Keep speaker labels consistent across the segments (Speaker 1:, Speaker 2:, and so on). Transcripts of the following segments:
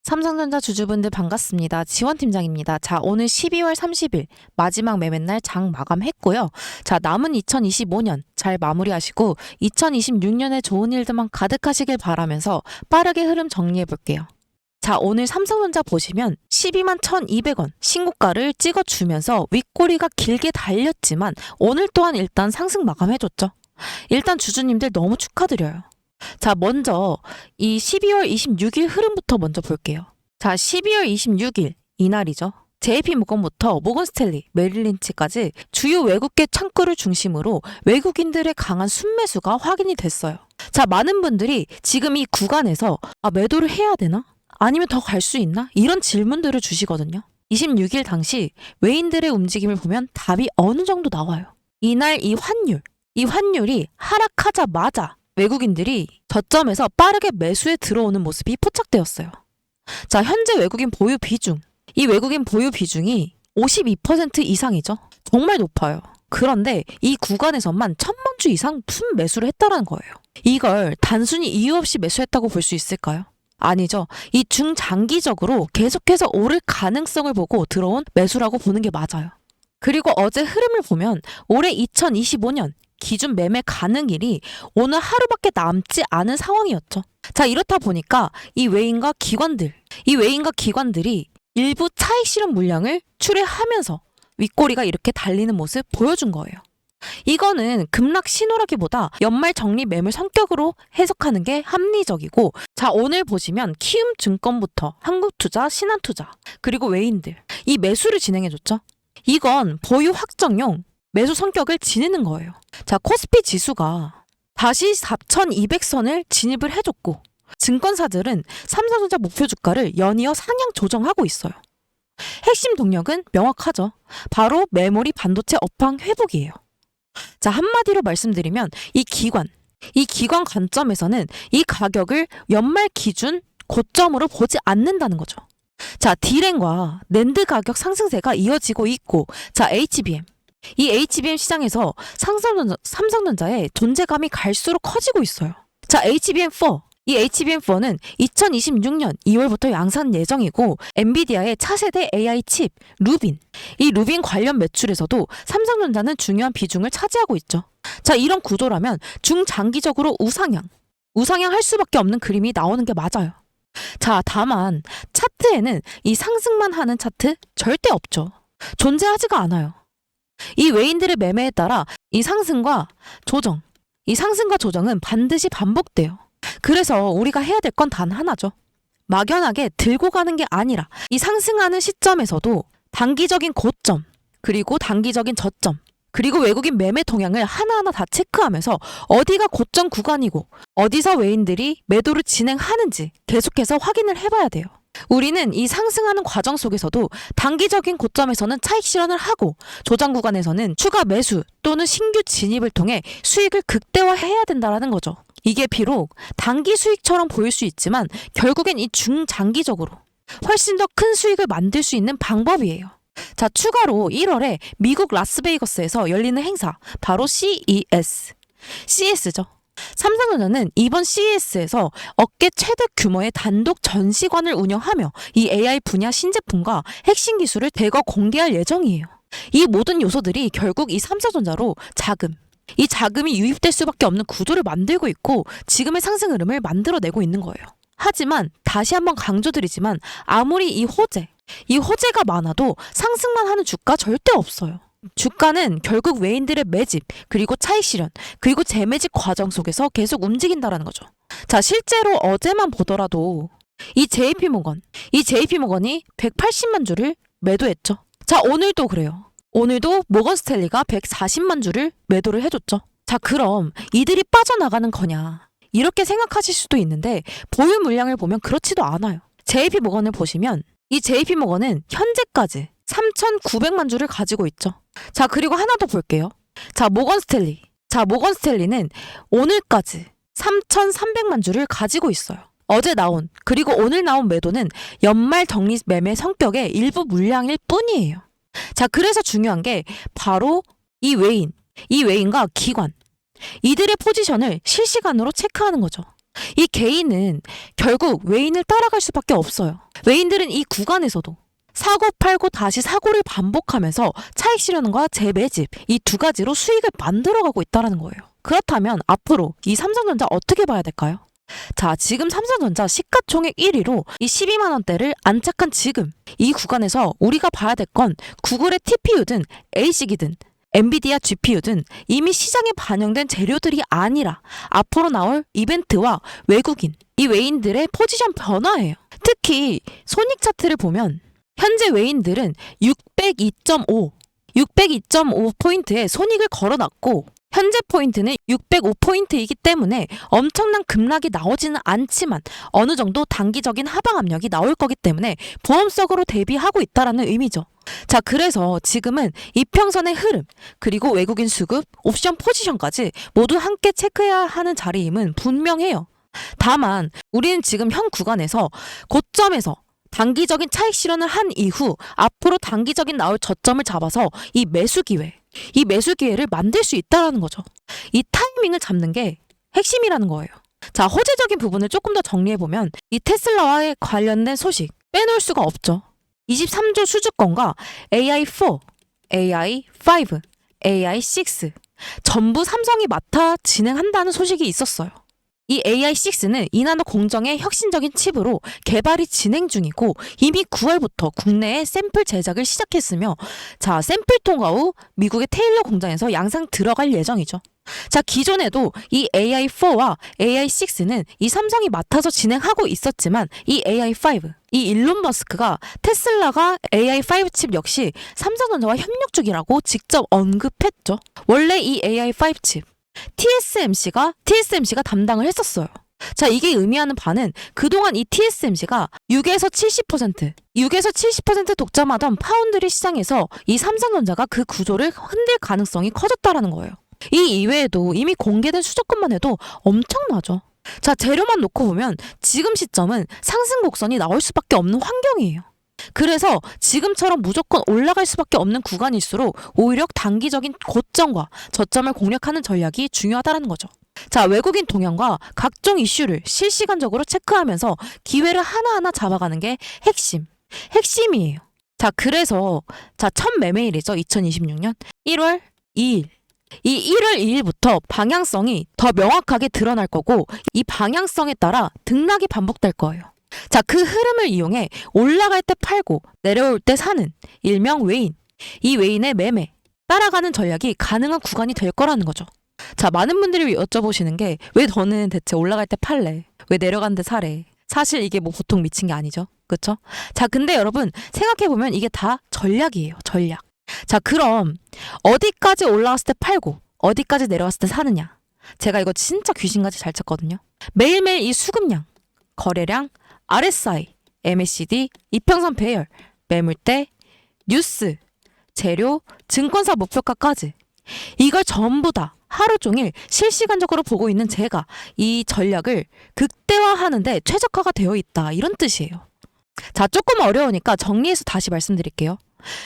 Speaker 1: 삼성전자 주주분들 반갑습니다. 지원팀장입니다. 자, 오늘 12월 30일 마지막 매매날 장 마감했고요. 자, 남은 2025년 잘 마무리하시고 2026년에 좋은 일들만 가득하시길 바라면서 빠르게 흐름 정리해 볼게요. 자, 오늘 삼성전자 보시면 12만 1,200원 신고가를 찍어주면서 윗꼬리가 길게 달렸지만 오늘 또한 일단 상승 마감해줬죠. 일단 주주님들 너무 축하드려요. 자, 먼저 이 12월 26일 흐름부터 먼저 볼게요. 자, 12월 26일 이날이죠. JP모건부터 모건스탠리, 메릴린치까지 주요 외국계 창구를 중심으로 외국인들의 강한 순매수가 확인이 됐어요. 자, 많은 분들이 지금 이 구간에서 매도를 해야 되나? 아니면 더 갈 수 있나? 이런 질문들을 주시거든요. 26일 당시 외인들의 움직임을 보면 답이 어느 정도 나와요. 이날 이 환율이 하락하자마자 외국인들이 저점에서 빠르게 매수에 들어오는 모습이 포착되었어요. 자, 현재 외국인 보유 비중. 이 외국인 보유 비중이 52% 이상이죠. 정말 높아요. 그런데 이 구간에서만 1,000만 주 이상 순매수를 했다는 거예요. 이걸 단순히 이유 없이 매수했다고 볼 수 있을까요? 아니죠. 이 중장기적으로 계속해서 오를 가능성을 보고 들어온 매수라고 보는 게 맞아요. 그리고 어제 흐름을 보면 올해 2025년 기준 매매 가능일이 오늘 하루밖에 남지 않은 상황이었죠. 자, 이렇다 보니까 이 외인과 기관들이 일부 차익 실현 물량을 출회하면서 윗꼬리가 이렇게 달리는 모습 보여준 거예요. 이거는 급락 신호라기보다 연말 정리 매물 성격으로 해석하는 게 합리적이고, 자, 오늘 보시면 키움증권부터 한국투자, 신한투자, 그리고 외인들 이 매수를 진행해줬죠. 이건 보유 확정용 매수 성격을 지니는 거예요. 자, 코스피 지수가 다시 4,200선을 진입을 해줬고 증권사들은 삼성전자 목표 주가를 연이어 상향 조정하고 있어요. 핵심 동력은 명확하죠. 바로 메모리 반도체 업황 회복이에요. 자, 한마디로 말씀드리면 이 기관 관점에서는 이 가격을 연말 기준 고점으로 보지 않는다는 거죠. 자, 디램과 낸드 가격 상승세가 이어지고 있고, 자, 이 HBM 시장에서 삼성전자의 존재감이 갈수록 커지고 있어요. 자, 이 HBM4는 2026년 2월부터 양산 예정이고, 엔비디아의 차세대 AI 칩 이 루빈 관련 매출에서도 삼성전자는 중요한 비중을 차지하고 있죠. 자, 이런 구조라면 중장기적으로 우상향할 수밖에 없는 그림이 나오는 게 맞아요. 자, 다만 차트에는 이 상승만 하는 차트 절대 없죠. 존재하지가 않아요. 이 외인들의 매매에 따라 이 상승과 조정은 반드시 반복돼요. 그래서 우리가 해야 될 건 단 하나죠. 막연하게 들고 가는 게 아니라 이 상승하는 시점에서도 단기적인 고점, 그리고 단기적인 저점, 그리고 외국인 매매 동향을 하나하나 다 체크하면서 어디가 고점 구간이고 어디서 외인들이 매도를 진행하는지 계속해서 확인을 해봐야 돼요. 우리는 이 상승하는 과정 속에서도 단기적인 고점에서는 차익 실현을 하고 조정 구간에서는 추가 매수 또는 신규 진입을 통해 수익을 극대화해야 된다는 거죠. 이게 비록 단기 수익처럼 보일 수 있지만 결국엔 이 중장기적으로 훨씬 더 큰 수익을 만들 수 있는 방법이에요. 자, 추가로 1월에 미국 라스베이거스에서 열리는 행사, 바로 CES죠. 삼성전자는 이번 CES에서 업계 최대 규모의 단독 전시관을 운영하며 이 AI 분야 신제품과 핵심 기술을 대거 공개할 예정이에요. 이 모든 요소들이 결국 이 삼성전자로 이 자금이 유입될 수밖에 없는 구조를 만들고 있고 지금의 상승 흐름을 만들어내고 있는 거예요. 하지만 다시 한번 강조드리지만 아무리 이 호재가 많아도 상승만 하는 주가 절대 없어요. 주가는 결국 외인들의 매집, 그리고 차익 실현, 그리고 재매집 과정 속에서 계속 움직인다라는 거죠. 자, 실제로 어제만 보더라도 이 JP모건이 180만 주를 매도했죠. 자, 오늘도 그래요. 오늘도 모건스탠리가 140만 주를 매도를 해줬죠. 자, 그럼 이들이 빠져나가는 거냐, 이렇게 생각하실 수도 있는데 보유 물량을 보면 그렇지도 않아요. JP모건을 보시면 이 JP모건은 현재까지 3,900만 주를 가지고 있죠. 자, 그리고 하나 더 볼게요. 자, 모건스탠리는 오늘까지 3,300만 주를 가지고 있어요. 그리고 오늘 나온 매도는 연말 정리 매매 성격의 일부 물량일 뿐이에요. 자, 그래서 중요한 게 바로 이 외인과 기관, 이들의 포지션을 실시간으로 체크하는 거죠. 이 개인은 결국 외인을 따라갈 수밖에 없어요. 외인들은 이 구간에서도 사고 팔고 다시 사고를 반복하면서 차익 실현과 재매집 이 두 가지로 수익을 만들어가고 있다는 거예요. 그렇다면 앞으로 이 삼성전자 어떻게 봐야 될까요? 자, 지금 삼성전자 시가총액 1위로 이 12만 원대를 안착한 지금 이 구간에서 우리가 봐야 될 건 구글의 TPU든 ASIC이든 엔비디아 GPU든 이미 시장에 반영된 재료들이 아니라 앞으로 나올 이벤트와 외국인, 이 외인들의 포지션 변화예요. 특히 손익 차트를 보면 현재 외인들은 602.5포인트의 손익을 걸어놨고 현재 포인트는 605포인트이기 때문에 엄청난 급락이 나오지는 않지만 어느 정도 단기적인 하방 압력이 나올 거기 때문에 보험성으로 대비하고 있다는 의미죠. 자, 그래서 지금은 이평선의 흐름, 그리고 외국인 수급, 옵션 포지션까지 모두 함께 체크해야 하는 자리임은 분명해요. 다만 우리는 지금 현 구간에서 고점에서 단기적인 차익 실현을 한 이후 앞으로 단기적인 나올 저점을 잡아서 이 매수 기회를 만들 수 있다는 거죠. 이 타이밍을 잡는 게 핵심이라는 거예요. 자, 호재적인 부분을 조금 더 정리해보면 이 테슬라와 관련된 소식 빼놓을 수가 없죠. 23조 수주권과 AI4, AI5, AI6 전부 삼성이 맡아 진행한다는 소식이 있었어요. 이 AI6는 이나노 공정의 혁신적인 칩으로 개발이 진행 중이고 이미 9월부터 국내에 샘플 제작을 시작했으며 자, 샘플 통과 후 미국의 테일러 공장에서 양상 들어갈 예정이죠. 자, 기존에도 이 AI4와 AI6는 이 삼성이 맡아서 진행하고 있었지만 이 AI5, 이 일론 머스크가 테슬라가 AI5 칩 역시 삼성전자와 협력 중이라고 직접 언급했죠. 원래 이 AI5 칩 TSMC가 담당을 했었어요. 자, 이게 의미하는 바는 그동안 이 TSMC가 6에서 70% 독점하던 파운드리 시장에서 이 삼성전자가 그 구조를 흔들 가능성이 커졌다라는 거예요. 이 이외에도 이미 공개된 수조권만 해도 엄청나죠. 자, 재료만 놓고 보면 지금 시점은 상승 곡선이 나올 수밖에 없는 환경이에요. 그래서 지금처럼 무조건 올라갈 수밖에 없는 구간일수록 오히려 단기적인 고점과 저점을 공략하는 전략이 중요하다는 거죠. 자, 외국인 동향과 각종 이슈를 실시간적으로 체크하면서 기회를 하나하나 잡아가는 게 핵심이에요. 자, 그래서 첫 매매일이죠. 2026년 1월 2일. 이 1월 2일부터 방향성이 더 명확하게 드러날 거고 이 방향성에 따라 등락이 반복될 거예요. 자, 그 흐름을 이용해 올라갈 때 팔고 내려올 때 사는 일명 외인, 이 외인의 매매, 따라가는 전략이 가능한 구간이 될 거라는 거죠. 자, 많은 분들이 여쭤보시는 게 왜 너는 대체 올라갈 때 팔래? 왜 내려가는데 사래? 사실 이게 뭐 보통 미친 게 아니죠. 그쵸? 자, 근데 여러분 생각해보면 이게 다 전략이에요. 전략. 자, 그럼 어디까지 올라갔을 때 팔고 어디까지 내려갔을 때 사느냐? 제가 이거 진짜 귀신같이 잘 쳤거든요. 매일매일 이 수급량, 거래량, RSI, MACD, 이평선 배열, 매물대, 뉴스, 재료, 증권사 목표가까지 이걸 전부 다 하루 종일 실시간적으로 보고 있는 제가 이 전략을 극대화하는데 최적화가 되어 있다, 이런 뜻이에요. 자, 조금 어려우니까 정리해서 다시 말씀드릴게요.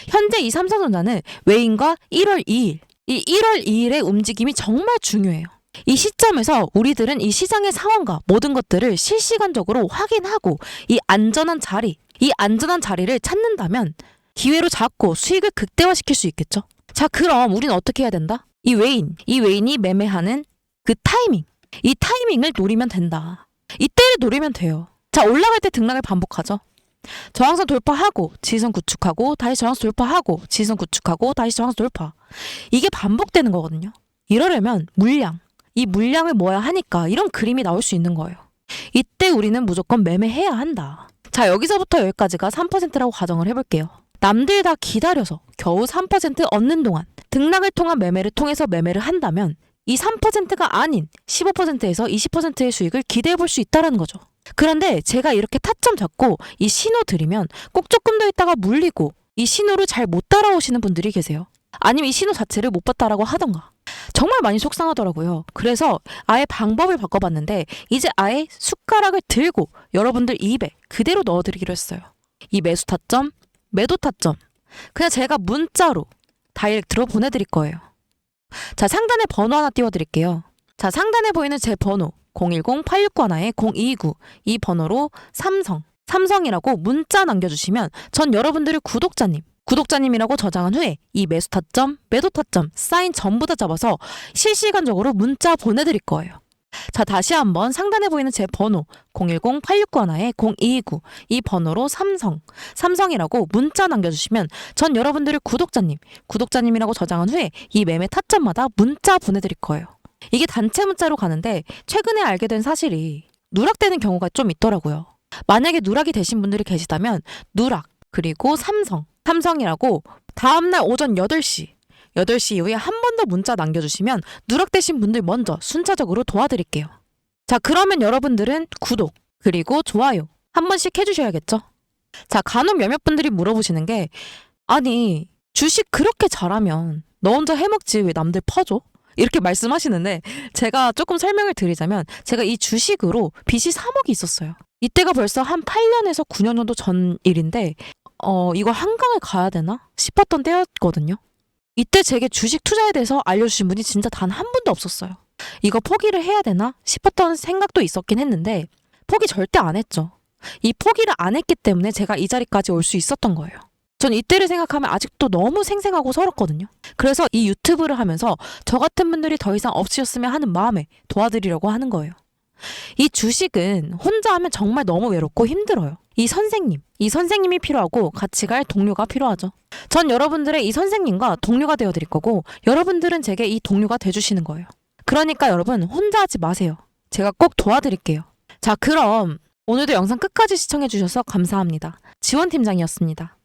Speaker 1: 현재 이 삼성전자는 외인과 1월 2일, 이 1월 2일의 움직임이 정말 중요해요. 이 시점에서 우리들은 이 시장의 상황과 모든 것들을 실시간적으로 확인하고 이 안전한 자리를 찾는다면 기회로 잡고 수익을 극대화시킬 수 있겠죠. 자, 그럼 우린 어떻게 해야 된다? 이 외인이 매매하는 그 타이밍, 이 타이밍을 노리면 된다. 이때를 노리면 돼요. 자, 올라갈 때 등락을 반복하죠. 저항선 돌파하고 지지선 구축하고 다시 저항선 돌파하고 지지선 구축하고 다시 저항선 돌파. 이게 반복되는 거거든요. 이러려면 이 물량을 모아야 하니까 이런 그림이 나올 수 있는 거예요. 이때 우리는 무조건 매매해야 한다. 자, 여기서부터 여기까지가 3%라고 가정을 해볼게요. 남들 다 기다려서 겨우 3% 얻는 동안 등락을 통한 매매를 통해서 매매를 한다면 이 3%가 아닌 15%에서 20%의 수익을 기대해 볼 수 있다는 거죠. 그런데 제가 이렇게 타점 잡고 이 신호 드리면 꼭 조금 더 있다가 물리고 이 신호를 잘 못 따라오시는 분들이 계세요. 아니면 이 신호 자체를 못 봤다라고 하던가. 정말 많이 속상하더라고요. 그래서 아예 방법을 바꿔봤는데 이제 아예 숟가락을 들고 여러분들 입에 그대로 넣어드리기로 했어요. 이 매수 타점, 매도 타점 그냥 제가 문자로 다이렉트로 보내드릴 거예요. 자, 상단에 번호 하나 띄워드릴게요. 자, 상단에 보이는 제 번호 010-869-0229 이 번호로 삼성이라고 문자 남겨주시면 전 여러분들의 구독자님이라고 저장한 후에 이 매수 타점, 매도 타점, 사인 전부 다 잡아서 실시간적으로 문자 보내드릴 거예요. 자, 다시 한번 상단에 보이는 제 번호 010-869-0229 이 번호로 삼성이라고 문자 남겨주시면 전 여러분들의 구독자님이라고 저장한 후에 이 매매 타점마다 문자 보내드릴 거예요. 이게 단체 문자로 가는데 최근에 알게 된 사실이 누락되는 경우가 좀 있더라고요. 만약에 누락이 되신 분들이 계시다면 누락 그리고 삼성이라고 다음날 오전 8시 이후에 한 번 더 문자 남겨주시면 누락되신 분들 먼저 순차적으로 도와드릴게요. 자, 그러면 여러분들은 구독 그리고 좋아요 한 번씩 해주셔야겠죠? 자, 간혹 몇몇 분들이 물어보시는 게 아니 주식 그렇게 잘하면 너 혼자 해먹지 왜 남들 퍼줘? 이렇게 말씀하시는데 제가 조금 설명을 드리자면 제가 이 주식으로 빚이 3억이 있었어요. 이때가 벌써 한 8년에서 9년 정도 전 일인데 이거 한강을 가야 되나 싶었던 때였거든요. 이때 제게 주식 투자에 대해서 알려주신 분이 진짜 단 한 분도 없었어요. 이거 포기를 해야 되나 싶었던 생각도 있었긴 했는데 포기 절대 안 했죠. 이 포기를 안 했기 때문에 제가 이 자리까지 올 수 있었던 거예요. 전 이때를 생각하면 아직도 너무 생생하고 서럽거든요. 그래서 이 유튜브를 하면서 저 같은 분들이 더 이상 없으셨으면 하는 마음에 도와드리려고 하는 거예요. 이 주식은 혼자 하면 정말 너무 외롭고 힘들어요. 이 선생님이 필요하고 같이 갈 동료가 필요하죠. 전 여러분들의 이 선생님과 동료가 되어드릴 거고 여러분들은 제게 이 동료가 돼주시는 거예요. 그러니까 여러분 혼자 하지 마세요. 제가 꼭 도와드릴게요. 자, 그럼 오늘도 영상 끝까지 시청해주셔서 감사합니다. 지원팀장이었습니다.